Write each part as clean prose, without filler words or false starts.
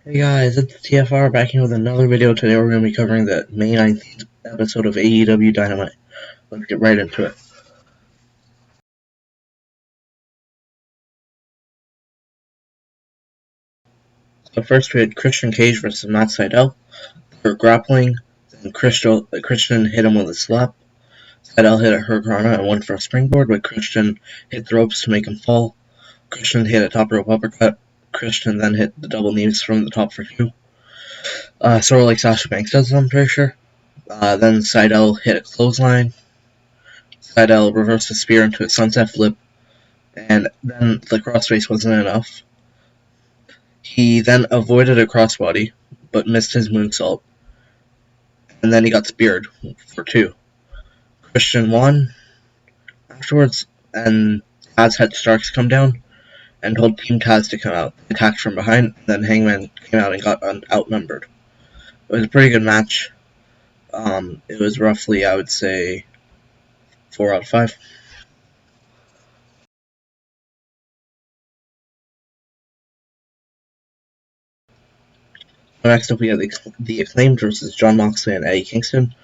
Hey guys, it's TFR back here with another video. Today we're going to be covering the May 19th episode of AEW Dynamite. Let's get right into it. So first we had Christian Cage versus Matt Sydal. They were grappling, then Christian hit him with a slap. Sydal hit a hurricanrana and went for a springboard, but Christian hit the ropes to make him fall. Christian hit a top rope uppercut. Christian then hit the double knees from the top for two. Sort of like Sasha Banks does, I'm pretty sure. Then Sydal hit a clothesline. Sydal reversed the spear into a sunset flip, and then the crossface wasn't enough. He then avoided a crossbody, but missed his moonsault, and then he got speared for two. Christian won afterwards, and Taz had Starks come down and told Team Taz to come out. They attacked from behind, and then Hangman came out and got outnumbered. It was a pretty good match. It was roughly, I would say, 4 out of 5. Next up, we have the Acclaimed versus Jon Moxley and Eddie Kingston.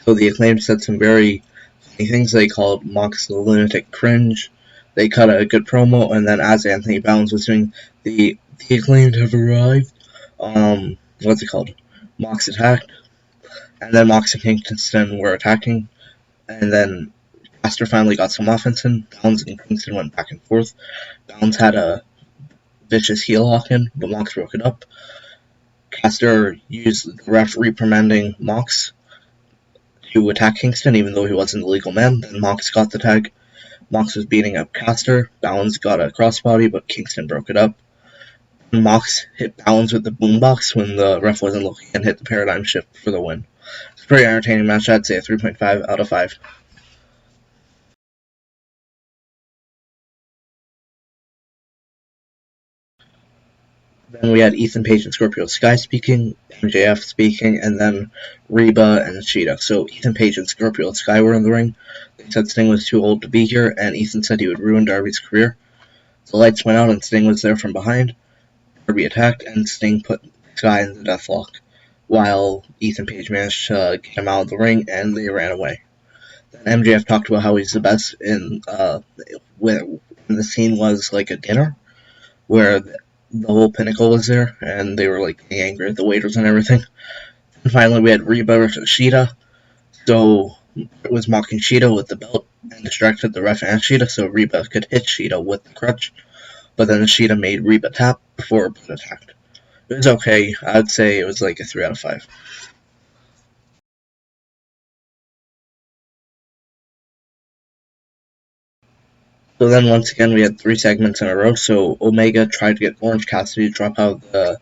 So the Acclaimed said some very funny things. They called Mox the lunatic cringe. They cut a good promo, and then as Anthony Bounds was doing the Acclaimed have arrived, what's it called? Mox attacked, and then Mox and Kingston were attacking, and then Caster finally got some offense in. Bounds and Kingston went back and forth. Bounds had a vicious heel lock in, but Mox broke it up. Caster used the ref reprimanding Mox to attack Kingston, even though he wasn't the legal man. Then Mox got the tag. Mox was beating up Caster. Bounds got a crossbody, but Kingston broke it up. Mox hit Bounds with the boombox when the ref wasn't looking and hit the paradigm shift for the win. It's a pretty entertaining match. I'd say a 3.5 out of 5. Then we had Ethan Page and Scorpio Sky speaking, MJF speaking, and then Reba and Shida. So Ethan Page and Scorpio Sky were in the ring. They said Sting was too old to be here, and Ethan said he would ruin Darby's career. The lights went out and Sting was there from behind. Darby attacked, and Sting put Sky in the deathlock, while Ethan Page managed to get him out of the ring, and they ran away. Then MJF talked about how he's the best when the scene was like a dinner, where the whole Pinnacle was there, and they were like getting angry at the waiters and everything. And finally, we had Reba versus Shida. So it was mocking Shida with the belt and distracted the ref and Shida, so Reba could hit Shida with the crutch. But then Shida made Reba tap before it attacked. It was okay. I'd say it was like a 3 out of 5. So then once again we had 3 segments in a row. So Omega tried to get Orange Cassidy to drop out the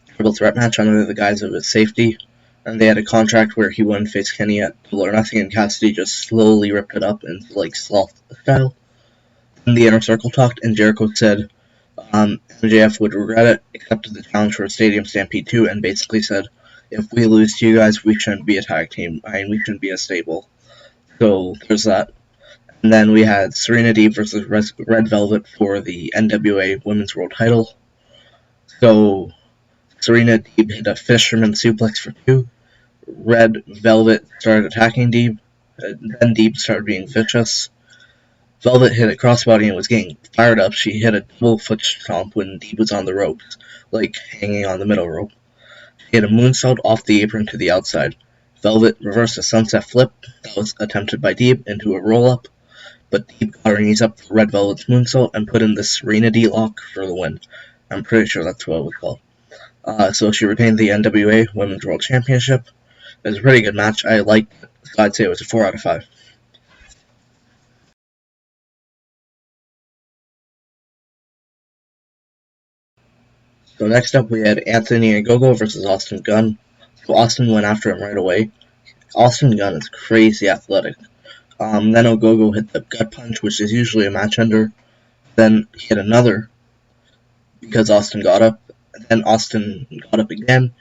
triple threat match under the guise of his safety, and they had a contract where he wouldn't face Kenny at Double or Nothing, and Cassidy just slowly ripped it up into like sloth style. Then the Inner Circle talked, and Jericho said MJF would regret it, accepted the challenge for a Stadium Stampede 2, and basically said, if we lose to you guys, we shouldn't be a tag team. We shouldn't be a stable. So there's that. And then we had Serenity versus Red Velvet for the NWA Women's World Title. So Serena Deeb hit a fisherman suplex for 2. Red Velvet started attacking Deeb. Then Deeb started being vicious. Velvet hit a crossbody and was getting fired up. She hit a double foot stomp when Deeb was on the ropes, like hanging on the middle rope. She hit a moonsault off the apron to the outside. Velvet reversed a sunset flip that was attempted by Deeb into a roll-up, but Deeb got her knees up for Red Velvet's moonsault and put in the Serenity lock for the win. I'm pretty sure that's what it was called. So she retained the NWA Women's World Championship. It was a pretty good match. I liked it, so I'd say it was a 4 out of 5. So next up we had Anthony and Gogo versus Austin Gunn. So Austin went after him right away. Austin Gunn is crazy athletic. Then Ogogo hit the gut punch, which is usually a match ender. Then he hit another because Austin got up. Then Austin got up again,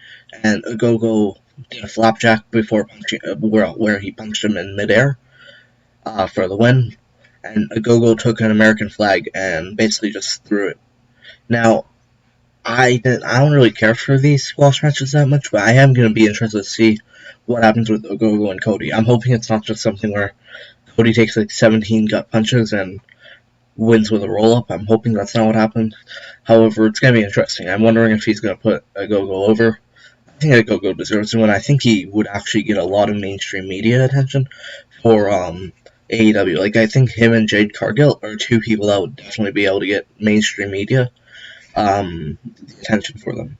and Ogogo did a flapjack before punching, where he punched him in midair for the win. And Ogogo took an American flag and basically just threw it. Now, I don't really care for these squash matches that much, but I am going to be interested to see what happens with Gogo and Cody. I'm hoping it's not just something where Cody takes like 17 gut punches and wins with a roll up. I'm hoping that's not what happens. However, it's going to be interesting. I'm wondering if he's going to put a Gogo over. I think a Gogo deserves to win. I think he would actually get a lot of mainstream media attention for AEW. Like, I think him and Jade Cargill are two people that would definitely be able to get mainstream media attention for them.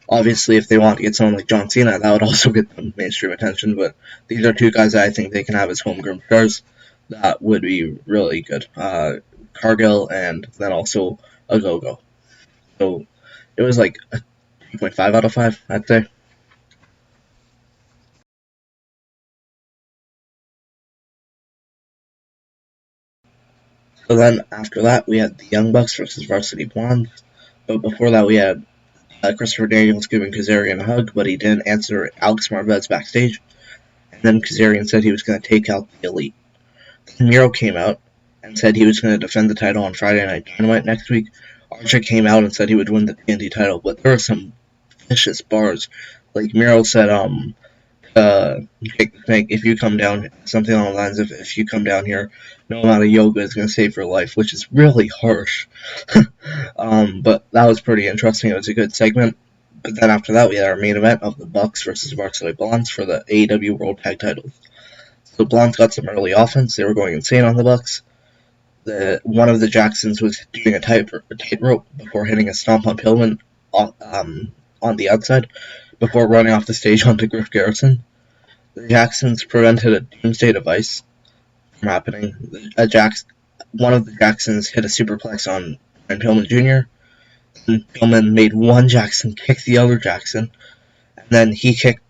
Obviously, if they want to get someone like John Cena, that would also get them mainstream attention. But these are two guys that I think they can have as homegrown stars. That would be really good. Cargill and then also a Gogo. So it was like a 2.5 out of 5, I'd say. So then after that, we had the Young Bucks versus Varsity Blondes. But before that, we had Christopher Daniels giving Kazarian a hug, but he didn't answer Alex Marvez backstage. And then Kazarian said he was going to take out the Elite. Miro came out and said he was going to defend the title on Friday Night Dynamite next week. Archer came out and said he would win the TNT title, but there were some vicious bars. Like Miro said, if you come down, something along the lines of, if you come down here, no amount of yoga is going to save your life, which is really harsh. But that was pretty interesting. It was a good segment. But then after that, we had our main event of the Bucks versus Varsity Blondes for the AEW World Tag Titles. So Blondes got some early offense. They were going insane on the Bucks. One of the Jacksons was doing a tightrope before hitting a stomp on Pillman on the outside before running off the stage onto Griff Garrison. The Jacksons prevented a doomsday device from happening. One of the Jacksons hit a superplex on Brian Pillman Jr. And Pillman made one Jackson kick the other Jackson, and then he kicked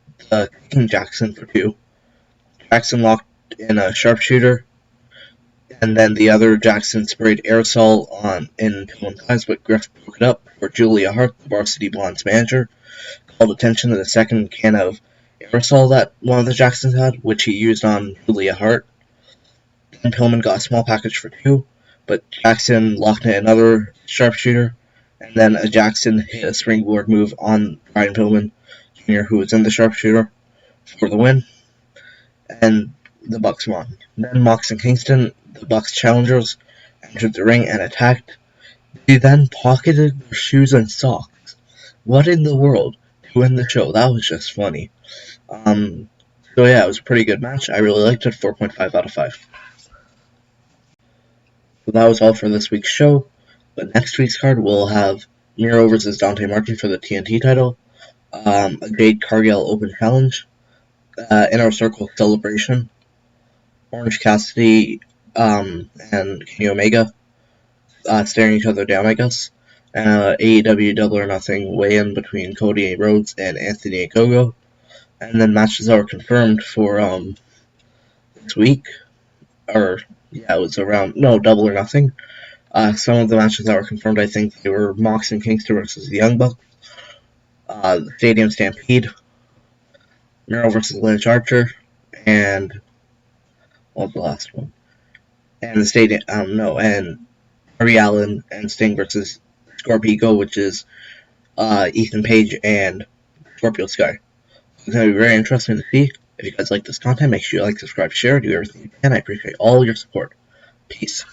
King Jackson for 2. Jackson locked in a sharpshooter, and then the other Jackson sprayed aerosol in Pillman's eyes, but Griff broke it up before Julia Hart, the Varsity Blondes manager, called attention to the second can of aerosol that one of the Jacksons had, which he used on Julia Hart. Then Pillman got a small package for 2, but Jackson locked in another sharpshooter, and then a Jackson hit a springboard move on Brian Pillman Jr., who was in the sharpshooter, for the win, and the Bucks won. Then Mox and Kingston, the Bucks challengers, entered the ring and attacked. They then pocketed their shoes and socks. What in the world to win the show? That was just funny. So yeah, it was a pretty good match. I really liked it. 4.5 out of 5. So that was all for this week's show. But next week's card we'll have Miro versus Dante Martin for the TNT title, a Jade Cargill Open Challenge, Inner Circle Celebration, Orange Cassidy and Kenny Omega staring each other down, I guess. AEW Double or Nothing weigh-in between Cody Rhodes and Anthony Gogo. And then matches that were confirmed for this week. Or, yeah, it was around, no, Double or Nothing. Some of the matches that were confirmed, I think they were Mox and Kingston versus the Young Bucks, the Stadium Stampede, Miro versus Lynch Archer, and what was the last one? And the Stadium, and Darby Allin and Sting versus Scorpio, which is Ethan Page and Scorpio Sky. It's going to be very interesting to see. If you guys like this content, make sure you like, subscribe, share, do everything you can. I appreciate all your support. Peace.